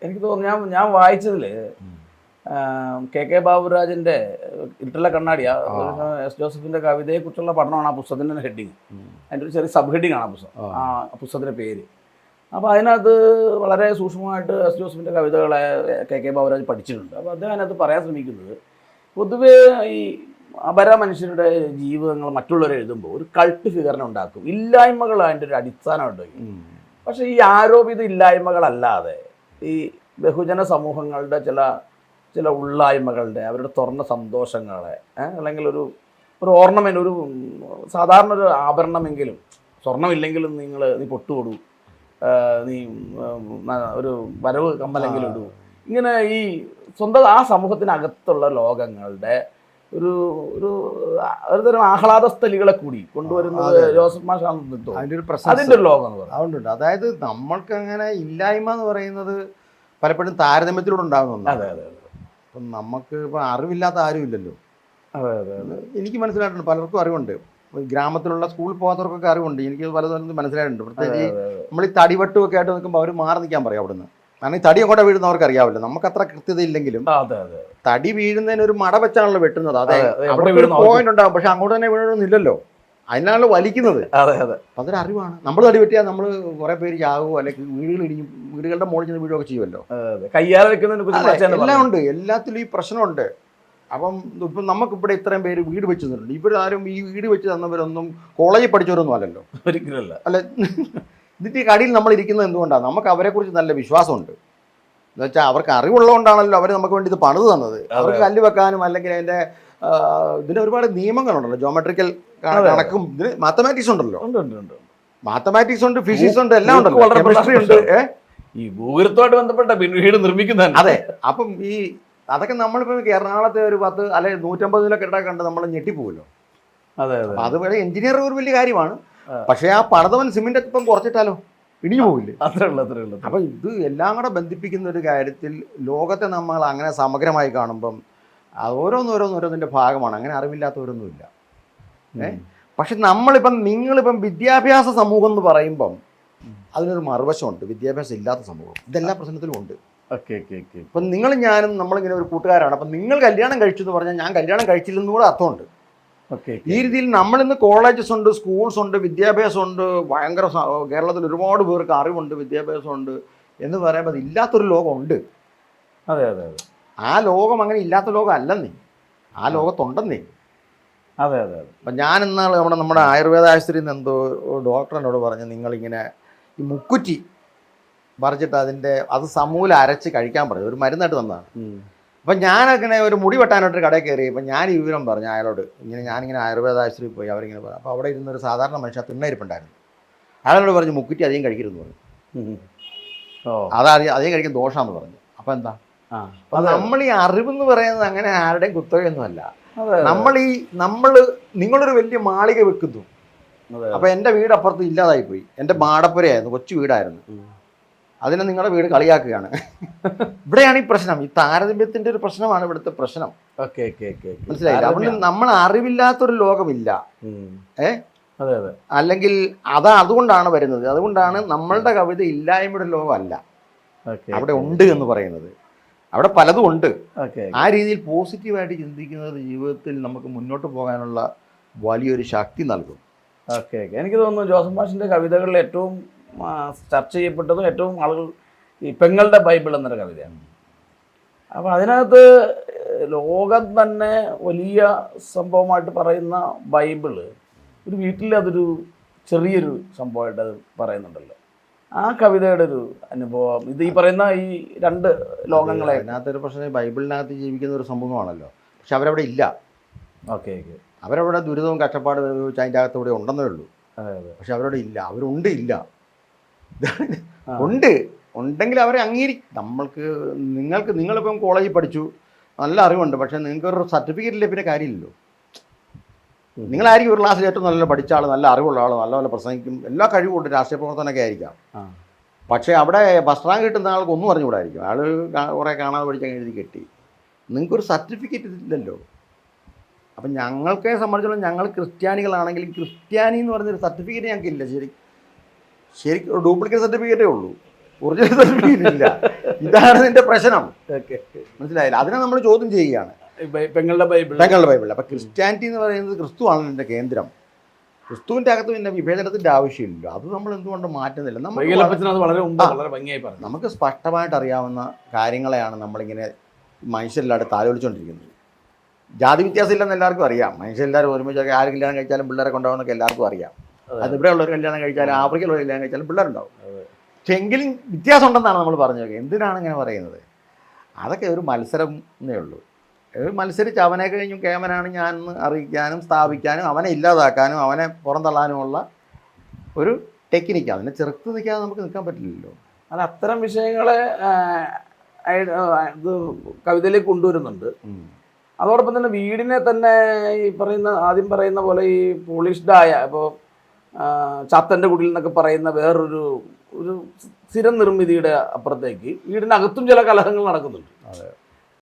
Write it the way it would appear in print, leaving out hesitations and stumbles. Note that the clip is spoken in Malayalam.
എനിക്ക് തോന്നുന്നു ഞാൻ വായിച്ചതിൽ കെ ബാബുരാജിൻ്റെ ഇരുട്ടുള്ള കണ്ണാടിയാ എസ് ജോസഫിൻ്റെ കവിതയെക്കുറിച്ചുള്ള പഠനമാണ് ആ പുസ്തകത്തിൻ്റെ ഹെഡിങ്. അതിൻ്റെ ഒരു ചെറിയ സബ് ഹെഡിങ് ആണ് ആ പുസ്തകത്തിൻ്റെ പേര്. അപ്പോൾ അതിനകത്ത് വളരെ സൂക്ഷ്മമായിട്ട് എസ് ജോസഫിൻ്റെ കവിതകളെ കെ ബാബുരാജ് പഠിച്ചിട്ടുണ്ട്. അപ്പോൾ അദ്ദേഹം അതിനകത്ത് പറയാൻ ശ്രമിക്കുന്നത് പൊതുവേ ഈ അപര മനുഷ്യരുടെ ജീവിതങ്ങൾ മറ്റുള്ളവർ എഴുതുമ്പോൾ ഒരു കൾട്ട് ഫിഗറിനെ ഉണ്ടാക്കും. ഇല്ലായ്മകൾ അതിൻ്റെ ഒരു അടിസ്ഥാനമായിട്ട് വയ്ക്കും. പക്ഷേ ഈ ആരോപിത ഇല്ലായ്മകളല്ലാതെ ഈ ബഹുജന സമൂഹങ്ങളുടെ ചില ഉള്ളായ്മകളുടെ അവരുടെ തുറന്ന സന്തോഷങ്ങളെ അല്ലെങ്കിൽ ഒരു ഓർണമെൻ്റ്, ഒരു സാധാരണ ഒരു ആഭരണമെങ്കിലും, സ്വർണ്ണമില്ലെങ്കിലും നീ പൊട്ടുകൊടു, നീ ഒരു വരവ് കമ്മലെങ്കിലും ഇടൂ, ഇങ്ങനെ ഈ സ്വന്തം ആ സമൂഹത്തിനകത്തുള്ള ലോകങ്ങളുടെ ഒരു തരം ആഹ്ലാദസ്ഥലികളെ കൂടി കൊണ്ടുവരുന്നത് ജോസഫ് മാഷാണെന്ന് അതിൻ്റെ ഒരു ലോകം എന്ന് പറയുന്നത്. അതുകൊണ്ടുണ്ട്. അതായത് നമ്മൾക്ക് അങ്ങനെ ഇല്ലായ്മ എന്ന് പറയുന്നത് പലപ്പോഴും താരതമ്യത്തിലൂടെ ഉണ്ടാകുന്നുണ്ട്. അതെ അതെ. അപ്പം നമുക്ക് ഇപ്പം അറിവില്ലാത്ത ആരും ഇല്ലല്ലോ. അതെ അതെ അതെ. എനിക്ക് മനസ്സിലായിട്ടുണ്ട്, പലർക്കും അറിവുണ്ട്. ഗ്രാമത്തിലുള്ള സ്കൂളിൽ പോകാത്തവർക്കൊക്കെ അറിവുണ്ട്. എനിക്ക് പലതും മനസ്സിലായിട്ടുണ്ട്. പ്രത്യേകിച്ച് നമ്മൾ ഈ തടിവട്ടുമൊക്കെ ആയിട്ട് നിൽക്കുമ്പോൾ അവർ മാറി നിൽക്കാൻ പറയും അവിടുന്ന്. കാരണം ഈ തടി അങ്ങോട്ട് വീഴുന്നവർക്ക് അറിയാവില്ല. നമുക്ക് അത്ര കൃത്യത ഇല്ലെങ്കിലും തടി വീഴുന്നതിന് ഒരു മട വെച്ചാണല്ലോ വെട്ടുന്നത്. അതെ, പോയിന്റ് ഉണ്ടാകും, പക്ഷെ അങ്ങോട്ട് തന്നെ വീഴണമെന്നില്ലല്ലോ. അതിനാണല്ലോ വലിക്കുന്നത്. അതൊരു അറിവാണ്. നമ്മൾ തടി വെട്ടിയാൽ നമ്മൾ കുറെ പേര് ചാകുമോ, അല്ലെങ്കിൽ വീടുകളുടെ മുകളിൽ ചെന്ന് വീഴുകയൊക്കെ ചെയ്യുമല്ലോ. എല്ലാം ഉണ്ട്, എല്ലാത്തിലും ഈ പ്രശ്നമുണ്ട്. അപ്പം ഇപ്പം നമുക്കിവിടെ ഇത്രയും പേര് വീട് വെച്ച് തന്നിട്ടുണ്ട്. ഇവരാരും ഈ വീട് വെച്ച് തന്നവരൊന്നും കോളേജിൽ പഠിച്ചവരൊന്നും അല്ലല്ലോ, ഒരിക്കലല്ല. അല്ല, ഇതിൻ്റെ കടിയിൽ നമ്മൾ ഇരിക്കുന്നത് എന്തുകൊണ്ടാണ്? നമുക്ക് അവരെക്കുറിച്ച് നല്ല വിശ്വാസമുണ്ട്. എന്ന് വെച്ചാൽ അവർക്ക് അറിവുള്ളതുകൊണ്ടാണല്ലോ അവർ നമുക്ക് വേണ്ടി ഇത് പണിത് തന്നത്. അവർക്ക് കല്ല് വെക്കാനും അല്ലെങ്കിൽ അതിൻ്റെ ഇതിന് ഒരുപാട് നിയമങ്ങളുണ്ടല്ലോ, ജോമെട്രിക്കൽ കണക്കും. ഇതിന് മാത്തമാറ്റിക്സ് ഉണ്ടല്ലോ, മാത്തമാറ്റിക്സ് ഉണ്ട്, ഫിസിക്സ് ഉണ്ട്, എല്ലാം ഉണ്ടല്ലോ, കെമിസ്ട്രി ഉണ്ട്. ഈ ഭൂഗർഭമായിട്ട് ബന്ധപ്പെട്ട വീട് നിർമ്മിക്കുന്ന. അതെ. അപ്പം ഈ അതൊക്കെ നമ്മളിപ്പോൾ എറണാകുളത്തെ ഒരു 10 അല്ലെങ്കിൽ 150 കെട്ടിടം കണ്ട് നമ്മൾ ഞെട്ടിപ്പോകുമല്ലോ. അതെ അതെ. അതുപോലെ എഞ്ചിനീയർ ഒരു വലിയ കാര്യമാണ്. പക്ഷേ ആ പണിതവൻ സിമെന്റ് ഇപ്പം കുറച്ചിട്ടാലോ ഇടിഞ്ഞു പോകില്ലേ? അത്രേ ഉള്ളൂ. അപ്പം ഇത് എല്ലാം കൂടെ ബന്ധിപ്പിക്കുന്ന ഒരു കാര്യത്തിൽ ലോകത്തെ നമ്മൾ അങ്ങനെ സമഗ്രമായി കാണുമ്പം ഓരോന്നോരോന്നിൻ്റെ ഭാഗമാണ്. അങ്ങനെ അറിവില്ലാത്തവരൊന്നുമില്ല. പക്ഷെ നിങ്ങളിപ്പം വിദ്യാഭ്യാസ സമൂഹം എന്ന് പറയുമ്പം അതിനൊരു മറുവശമുണ്ട്, വിദ്യാഭ്യാസം ഇല്ലാത്ത സമൂഹം. ഇതെല്ലാ പ്രശ്നത്തിലും ഉണ്ട്. ഇപ്പം ഞാനും നമ്മളിങ്ങനെ ഒരു കൂട്ടുകാരാണ്. അപ്പം നിങ്ങൾ കല്യാണം കഴിച്ചു എന്ന് പറഞ്ഞാൽ ഞാൻ കല്യാണം കഴിച്ചില്ലെന്നും കൂടെ അർത്ഥമുണ്ട്. ഈ രീതിയിൽ നമ്മളിന്ന് കോളേജസ് ഉണ്ട്, സ്കൂൾസ് ഉണ്ട്, വിദ്യാഭ്യാസമുണ്ട്, ഭയങ്കര കേരളത്തിൽ ഒരുപാട് പേർക്ക് അറിവുണ്ട്, വിദ്യാഭ്യാസമുണ്ട് എന്ന് പറയുമ്പോൾ അത് ഇല്ലാത്തൊരു ലോകമുണ്ട്. അതെ അതെ അതെ. ആ ലോകം അങ്ങനെ ഇല്ലാത്ത ലോകം അല്ലെന്നേ, ആ ലോകത്തുണ്ടെന്നേ. അതെ അതെ അതെ. അപ്പം ഞാൻ ഇന്നാൾ നമ്മുടെ ആയുർവേദ ആശുപത്രിയിൽ നിന്ന് എന്തോ ഡോക്ടറിനോട് പറഞ്ഞ് നിങ്ങളിങ്ങനെ ഈ മുക്കുറ്റി പറിച്ചിട്ട് അത് സമൂലം അരച്ച് കഴിക്കാൻ പറയും, ഒരു മരുന്നായിട്ട് തന്നതാണ്. അപ്പം ഞാനങ്ങനെ ഒരു മുടി വെട്ടാനായിട്ടൊരു കടയിൽ കയറി. അപ്പം ഞാൻ ഈ വിവരം പറഞ്ഞു അയാളോട്, ഞാനിങ്ങനെ ആയുർവേദ ആശുപത്രിയിൽ പോയി. അവരിങ്ങനെ പറഞ്ഞു. അപ്പോൾ അവിടെ ഇരുന്നൊരു സാധാരണ മനുഷ്യൻ തിണ്ണയിരിപ്പുണ്ടായിരുന്നു. അയാളോട് പറഞ്ഞു മുക്കുറ്റി അധികം കഴിക്കരുതെന്ന് പറഞ്ഞു. അധികം കഴിക്കാൻ ദോഷമാണെന്ന് പറഞ്ഞു. അപ്പം എന്താ, അപ്പം നമ്മൾ ഈ അറിവെന്ന് പറയുന്നത് അങ്ങനെ ആരുടെയും കുത്തകയൊന്നുമല്ല. നിങ്ങളൊരു വലിയ മാളിക വെക്കുന്നു. അപ്പം എൻ്റെ വീട് അപ്പുറത്ത് ഇല്ലാതായിപ്പോയി. എൻ്റെ മാടപ്പുരയായിരുന്നു, കൊച്ചു വീടായിരുന്നു. അതിനെ നിങ്ങളുടെ വീട് കളിയാക്കുകയാണ്. ഇവിടെയാണ് ഈ പ്രശ്നം. ഈ താരതമ്യത്തിന്റെ ഒരു പ്രശ്നമാണ് ഇവിടുത്തെ പ്രശ്നം. മനസ്സിലായില്ല? അതുകൊണ്ട് നമ്മൾ അറിവില്ലാത്തൊരു ലോകമില്ല. അല്ലെങ്കിൽ അതുകൊണ്ടാണ് വരുന്നത്. അതുകൊണ്ടാണ് നമ്മളുടെ കവിത ഇല്ലായ്മയുടെ ലോകമല്ല, അവിടെ ഉണ്ട് എന്ന് പറയുന്നത്. അവിടെ പലതും ഉണ്ട്. ആ രീതിയിൽ പോസിറ്റീവായിട്ട് ചിന്തിക്കുന്നത് ജീവിതത്തിൽ നമുക്ക് മുന്നോട്ട് പോകാനുള്ള വലിയൊരു ശക്തി നൽകും. എനിക്ക് തോന്നുന്നു ജോസഫ് മാഷിന്റെ കവിതകളിൽ ഏറ്റവും ചർച്ച ചെയ്യപ്പെട്ടതും ഏറ്റവും ആളുകൾ ഈ പെങ്ങളുടെ ബൈബിൾ എന്നൊരു കവിതയാണ്. അപ്പോൾ അതിനകത്ത് ലോകം തന്നെ വലിയ സംഭവമായിട്ട് പറയുന്ന ബൈബിള് ഒരു വീട്ടിൽ അതൊരു ചെറിയൊരു സംഭവമായിട്ട് അത് പറയുന്നുണ്ടല്ലോ. ആ കവിതയുടെ ഒരു അനുഭവം, ഇത് ഈ പറയുന്ന ഈ രണ്ട് ലോകങ്ങളെ അതിനകത്തൊരു പ്രശ്നം, ബൈബിളിനകത്ത് ജീവിക്കുന്ന ഒരു സമൂഹമാണല്ലോ. പക്ഷെ അവരവിടെ ഇല്ല. അവരവിടെ ദുരിതവും കഷ്ടപ്പാടും അനുഭവിച്ച് അതിൻ്റെ അകത്തൂടെ ഉണ്ടെന്നേ ഉള്ളൂ. പക്ഷെ അവരവിടെ ഇല്ല. അവരുണ്ട് ഉണ്ടെങ്കിൽ അവരെ നിങ്ങളിപ്പം കോളേജിൽ പഠിച്ചു, നല്ല അറിവുണ്ട്, പക്ഷെ നിങ്ങൾക്കൊരു സർട്ടിഫിക്കറ്റ് ഇല്ലേ പിന്നെ കാര്യമില്ലല്ലോ. നിങ്ങളായിരിക്കും ഒരു ക്ലാസ്സിൽ ഏറ്റവും നല്ല പഠിച്ച ആൾ, നല്ല അറിവുള്ള ആൾ, നല്ലപോലെ പ്രസംഗിക്കും, എല്ലാ കഴിവുമുണ്ട്, രാഷ്ട്രീയ പ്രവർത്തനമൊക്കെ ആയിരിക്കാം. പക്ഷേ അവിടെ ഫസ്റ്റ് റാങ്ക് കിട്ടുന്ന ആൾക്ക് ഒന്നും അറിഞ്ഞുകൂടായിരിക്കും. ആൾ കുറേ കാണാതെ പഠിച്ചാൽ എഴുതി കെട്ടി. നിങ്ങൾക്കൊരു സർട്ടിഫിക്കറ്റ് ഇല്ലല്ലോ. അപ്പം ഞങ്ങളെ സംബന്ധിച്ചിടത്തോളം ഞങ്ങൾ ക്രിസ്ത്യാനികളാണെങ്കിൽ ക്രിസ്ത്യാനി എന്ന് പറഞ്ഞൊരു സർട്ടിഫിക്കറ്റ് ഞങ്ങൾക്ക് ഇല്ല. ശരിക്കും ഡ്യൂപ്ലിക്കേറ്റ് സർട്ടിഫിക്കറ്റേ ഉള്ളൂ. ഒറിജിനൽ സർട്ടിഫിക്കറ്റ് ഇല്ല. ഇതാണ് നിന്റെ പ്രശ്നം. ഓക്കെ. മനസ്സിലായില്ല? അതിനെ നമ്മൾ ചോദ്യം ചെയ്യുകയാണ്. പെങ്ങളുടെ ബൈബിൾ. അപ്പം ക്രിസ്ത്യാനിറ്റി എന്ന് പറയുന്നത് ക്രിസ്തുവാണ് ഇതിൻ്റെ കേന്ദ്രം. ക്രിസ്തുവിൻ്റെ അകത്ത് പിന്നെ വിഭജനത്തിൻ്റെ ആവശ്യമില്ല. അത് നമ്മൾ എന്തുകൊണ്ട് മാറ്റുന്നില്ല? നമുക്ക് സ്പഷ്ടമായിട്ട് അറിയാവുന്ന കാര്യങ്ങളെയാണ് നമ്മളിങ്ങനെ മനുഷ്യരില്ലാതെ താലോലിച്ചുകൊണ്ടിരിക്കുന്നത്. ജാതി വ്യത്യാസം ഇല്ലെന്ന് എല്ലാവർക്കും അറിയാം. മനുഷ്യരെല്ലാവരും ഒരുമിച്ചൊക്കെ ആര് കല്യാണം കഴിച്ചാലും പിള്ളേരെ കൊണ്ടുപോകുന്നൊക്കെ എല്ലാവർക്കും അറിയാം. അത് ഇവിടെ ഉള്ളവർ കല്യാണം കഴിച്ചാലും ആഫ്രിക്കയിലുള്ള കല്യാണം കഴിച്ചാലും പിള്ളേരുണ്ടാവും. പക്ഷെ എങ്കിലും വ്യത്യാസം ഉണ്ടെന്നാണ് നമ്മൾ പറഞ്ഞത്. എന്തിനാണ് ഇങ്ങനെ പറയുന്നത്? അതൊക്കെ ഒരു മത്സരം എന്നേ ഉള്ളൂ. മത്സരിച്ച് അവനെ കഴിഞ്ഞും കേമനാണ് ഞാൻ അറിയിക്കാനും സ്ഥാപിക്കാനും അവനെ ഇല്ലാതാക്കാനും അവനെ പുറന്തള്ളാനുമുള്ള ഒരു ടെക്നിക്ക്. അതിനെ ചെറുത്ത് നിൽക്കാതെ നമുക്ക് നിൽക്കാൻ പറ്റില്ലല്ലോ. അത് അത്തരം വിഷയങ്ങളെ ഇത് കവിതയിലേക്ക് കൊണ്ടുവരുന്നുണ്ട്. അതോടൊപ്പം തന്നെ വീടിനെ തന്നെ ഈ ആദ്യം പറയുന്ന പോലെ ഈ പോളിഷ്ഡായ ഇപ്പോൾ ചാത്തൻ്റെ കുടിൽ എന്നൊക്കെ പറയുന്ന വേറൊരു സ്ഥിരം നിർമ്മിതിയുടെ അപ്പുറത്തേക്ക് വീടിനകത്തും ചില കലഹങ്ങൾ നടക്കുന്നുണ്ട്.